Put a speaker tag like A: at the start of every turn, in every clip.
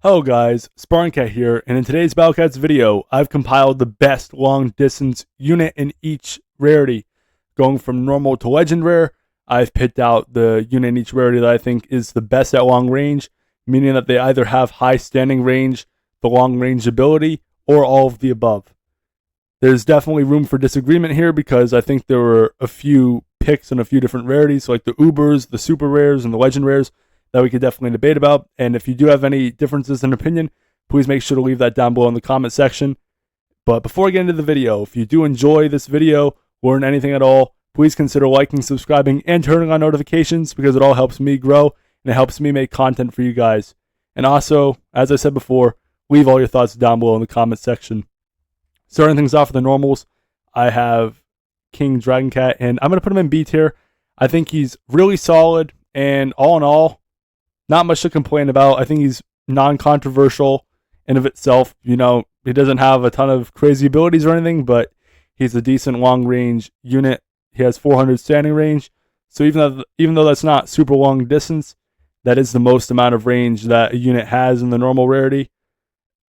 A: Hello guys, SpartanCat here, and in today's Battlecats video, I've compiled the best long distance unit in each rarity. Going from normal to legend rare, I've picked out the unit in each rarity that I think is the best at long range, meaning that they either have high standing range, the long range ability, or all of the above. There's definitely room for disagreement here because I think there were a few picks in a few different rarities, like the Ubers, the super rares, and the legend rares, that we could definitely debate about. And if you do have any differences in opinion, please make sure to leave that down below in the comment section. But before I get into the video, if you do enjoy this video, learn anything at all, please consider liking, subscribing, and turning on notifications because it all helps me grow and it helps me make content for you guys. And also, as I said before, leave all your thoughts down below in the comment section. Starting things off with the normals, I have King Dragon Cat, and I'm going to put him in B tier. I think he's really solid, and all in all, not much to complain about. I think he's non-controversial in of itself. You know, he doesn't have a ton of crazy abilities or anything, but he's a decent long-range unit. He has 400 standing range. So even though that's not super long distance, that is the most amount of range that a unit has in the normal rarity.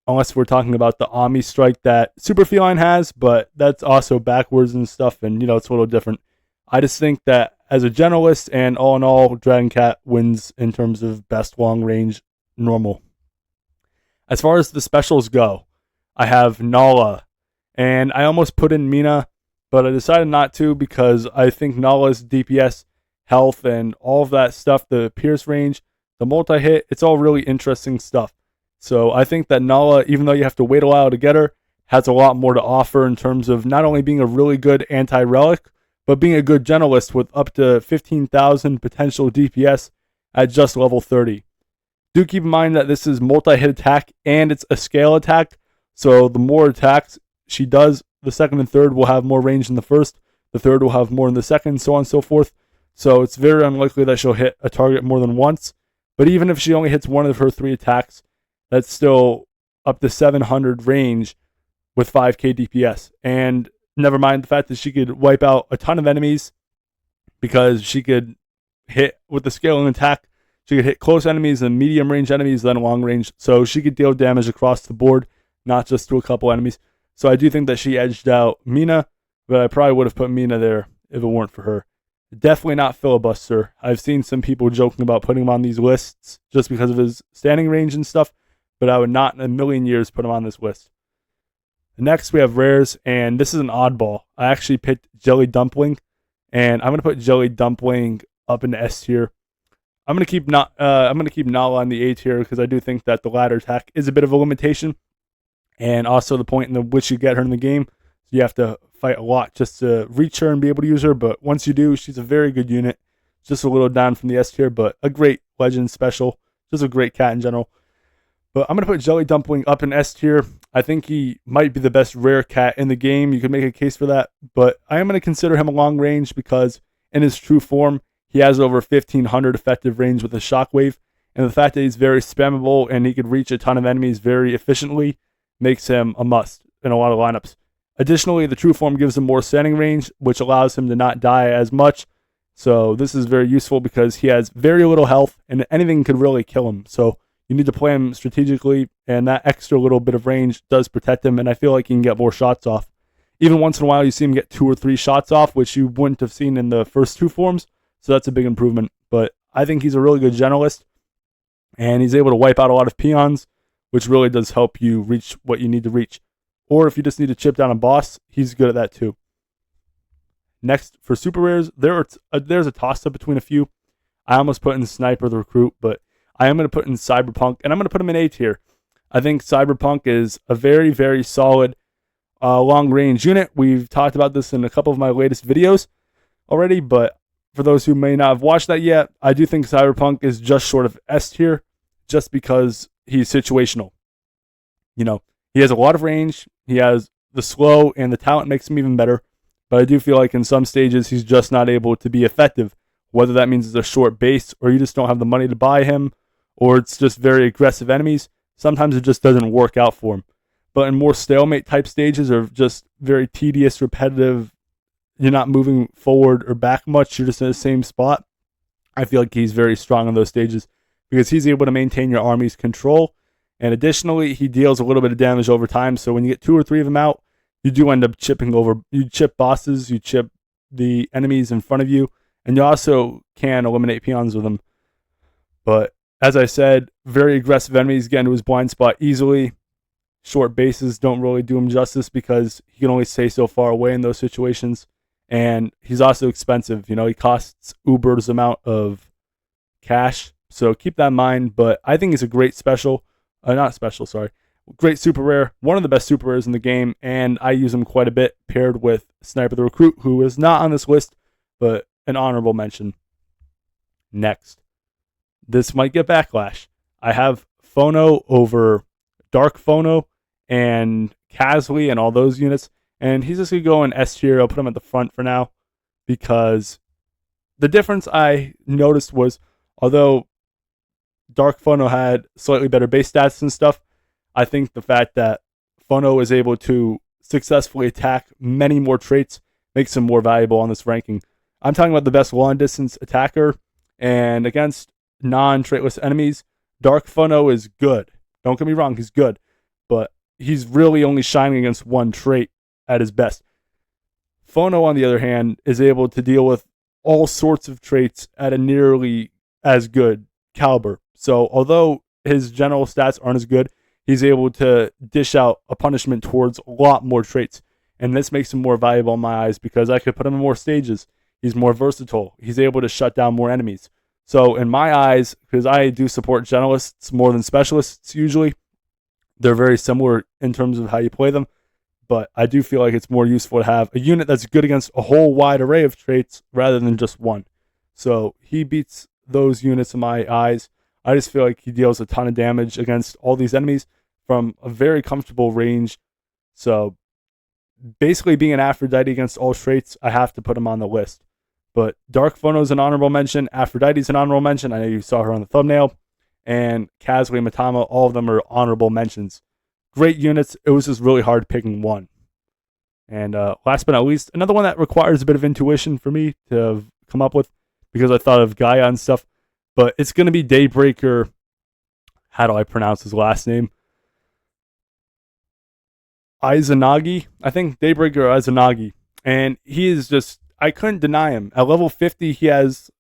A: Unless we're talking about the Omni Strike that Super Feline has, but that's also backwards and stuff, and, you know, it's a little different. I just think that as a generalist and all in all, Dragon Cat wins in terms of best long range normal. As far as the specials go, I have Nala, and I almost put in Mina, but I decided not to because I think Nala's DPS, health, and all of that stuff, the pierce range, the multi-hit, it's all really interesting stuff. So I think that Nala, even though you have to wait a while to get her, has a lot more to offer in terms of not only being a really good anti-relic, but being a good generalist with up to 15,000 potential DPS at just level 30. Do keep in mind that this is multi-hit attack and it's a scale attack, so the more attacks she does, the second and third will have more range than the first, the third will have more in the second, so on and so forth. So it's very unlikely that she'll hit a target more than once, but even if she only hits one of her 3 attacks, that's still up to 700 range with 5k DPS. And never mind the fact that she could wipe out a ton of enemies because she could hit with the scaling attack. She could hit close enemies and medium range enemies, then long range. So she could deal damage across the board, not just to a couple enemies. So I do think that she edged out Mina, but I probably would have put Mina there if it weren't for her. Definitely not Filibuster. I've seen some people joking about putting him on these lists just because of his standing range and stuff, but I would not in a million years put him on this list. Next, we have rares, and this is an oddball. I actually picked Jelly Dumpling, and I'm gonna put Jelly Dumpling up in the S tier. I'm gonna keep Nala on the A tier because I do think that the ladder attack is a bit of a limitation, and also the point in which you get her in the game. So you have to fight a lot just to reach her and be able to use her. But once you do, she's a very good unit. Just a little down from the S tier, but a great legend special. Just a great cat in general. But I'm going to put Jelly Dumpling up in S tier. I think he might be the best rare cat in the game. You could make a case for that. But I am going to consider him a long range because in his true form, he has over 1,500 effective range with a shockwave. And the fact that he's very spammable and he could reach a ton of enemies very efficiently makes him a must in a lot of lineups. Additionally, the true form gives him more standing range, which allows him to not die as much. So this is very useful because he has very little health and anything could really kill him. So you need to play him strategically, and that extra little bit of range does protect him, and I feel like he can get more shots off. Even once in a while, you see him get 2 or 3 shots off, which you wouldn't have seen in the first 2 forms, so that's a big improvement. But I think he's a really good generalist, and he's able to wipe out a lot of peons, which really does help you reach what you need to reach. Or if you just need to chip down a boss, he's good at that too. Next, for super rares, there's a toss-up between a few. I almost put in Sniper the Recruit, but I am going to put in Cyberpunk, and I'm going to put him in A tier. I think Cyberpunk is a very, very solid long-range unit. We've talked about this in a couple of my latest videos already, but for those who may not have watched that yet, I do think Cyberpunk is just short of S tier just because he's situational. You know, he has a lot of range, he has the slow, and the talent makes him even better, but I do feel like in some stages he's just not able to be effective, whether that means it's a short base or you just don't have the money to buy him, or it's just very aggressive enemies. Sometimes it just doesn't work out for him. But in more stalemate type stages or just very tedious, repetitive, you're not moving forward or back much, you're just in the same spot, I feel like he's very strong in those stages because he's able to maintain your army's control And additionally, he deals a little bit of damage over time. So when you get 2 or 3 of them out, you do end up chipping over. You chip bosses, you chip the enemies in front of you, and you also can eliminate peons with them. But as I said, very aggressive enemies get into his blind spot easily. Short bases don't really do him justice because he can only stay so far away in those situations. And he's also expensive. You know, he costs Uber's amount of cash. So keep that in mind. But I think he's a great special. Not special, sorry. Great super rare. One of the best super rares in the game. And I use him quite a bit paired with Sniper the Recruit, who is not on this list, but an honorable mention. Next. This might get backlash. I have Phono over Dark Phono and Casley and all those units. And he's just going to go in S tier. I'll put him at the front for now because the difference I noticed was, although Dark Phono had slightly better base stats and stuff, I think the fact that Phono is able to successfully attack many more traits makes him more valuable on this ranking. I'm talking about the best long distance attacker, and against non-traitless enemies, Dark Phono is good. Don't get me wrong, he's good, but he's really only shining against one trait at his best. Phono, on the other hand, is able to deal with all sorts of traits at a nearly as good caliber. So although his general stats aren't as good, he's able to dish out a punishment towards a lot more traits. And this makes him more valuable in my eyes because I could put him in more stages. He's more versatile. He's able to shut down more enemies. So in my eyes, because I do support generalists more than specialists usually, they're very similar in terms of how you play them. But I do feel like it's more useful to have a unit that's good against a whole wide array of traits rather than just one. So he beats those units in my eyes. I just feel like he deals a ton of damage against all these enemies from a very comfortable range. So basically being an Aphrodite against all traits, I have to put him on the list. But Dark Phono is an honorable mention. Aphrodite's an honorable mention. I know you saw her on the thumbnail. And Casley and Matama, all of them are honorable mentions. Great units. It was just really hard picking one. And last but not least, another one that requires a bit of intuition for me to come up with because I thought of Gaia and stuff. But it's going to be Daybreaker. How do I pronounce his last name? Izanagi. I think Daybreaker Izanagi. And he is just, I couldn't deny him. At level 50, he has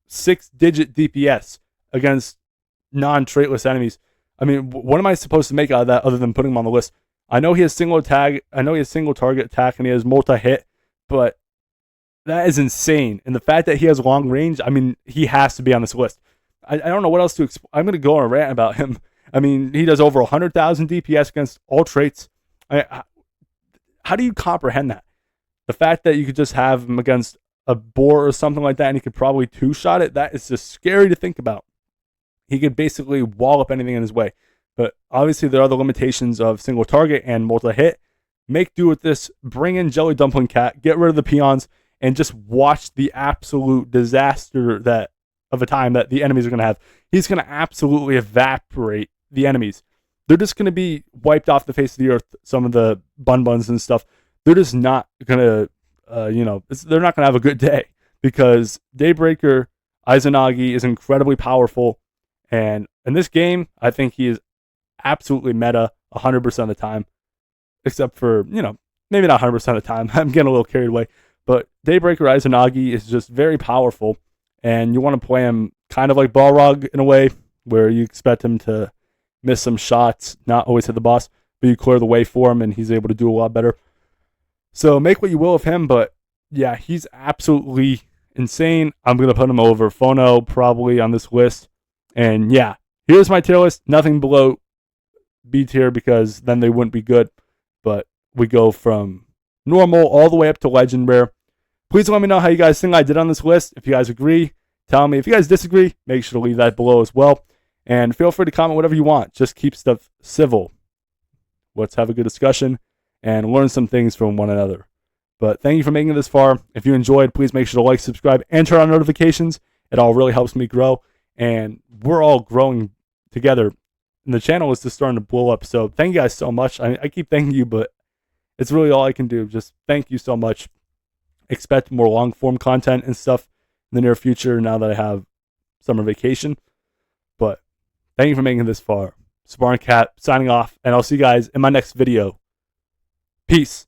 A: 6-digit DPS against non-traitless enemies. I mean, what am I supposed to make out of that other than putting him on the list? I know he has single tag. I know he has single target attack and he has multi-hit, but that is insane. And the fact that he has long range, I mean, he has to be on this list. I don't know what else to I'm going to go on a rant about him. I mean, he does over 100,000 DPS against all traits. How do you comprehend that? The fact that you could just have him against a boar or something like that and he could probably two-shot it, that is just scary to think about. He could basically wall up anything in his way. But obviously there are the limitations of single target and multi-hit. Make do with this. Bring in Jelly Dumpling Cat. Get rid of the peons. And just watch the absolute disaster that of a time that the enemies are going to have. He's going to absolutely evaporate the enemies. They're just going to be wiped off the face of the earth. Some of the bun-buns and stuff. They're just not going to, they're not going to have a good day. Because Daybreaker Izanagi is incredibly powerful. And in this game, I think he is absolutely meta 100% of the time. Except for, maybe not 100% of the time. I'm getting a little carried away. But Daybreaker Izanagi is just very powerful. And you want to play him kind of like Balrog in a way, where you expect him to miss some shots, not always hit the boss, but you clear the way for him and he's able to do a lot better. So make what you will of him, but yeah, he's absolutely insane. I'm going to put him over Phono probably on this list. And yeah, here's my tier list. Nothing below B tier because then they wouldn't be good. But we go from normal all the way up to legend rare. Please let me know how you guys think I did on this list. If you guys agree, tell me. If you guys disagree, make sure to leave that below as well. And feel free to comment whatever you want. Just keep stuff civil. Let's have a good discussion and learn some things from one another. But thank you for making it this far. If you enjoyed, please make sure to like, subscribe, and turn on notifications. It all really helps me grow. And we're all growing together. And the channel is just starting to blow up. So thank you guys so much. I keep thanking you, but it's really all I can do. Just thank you so much. Expect more long form content and stuff in the near future now that I have summer vacation. But thank you for making it this far. Sparring Cat signing off, and I'll see you guys in my next video. Peace.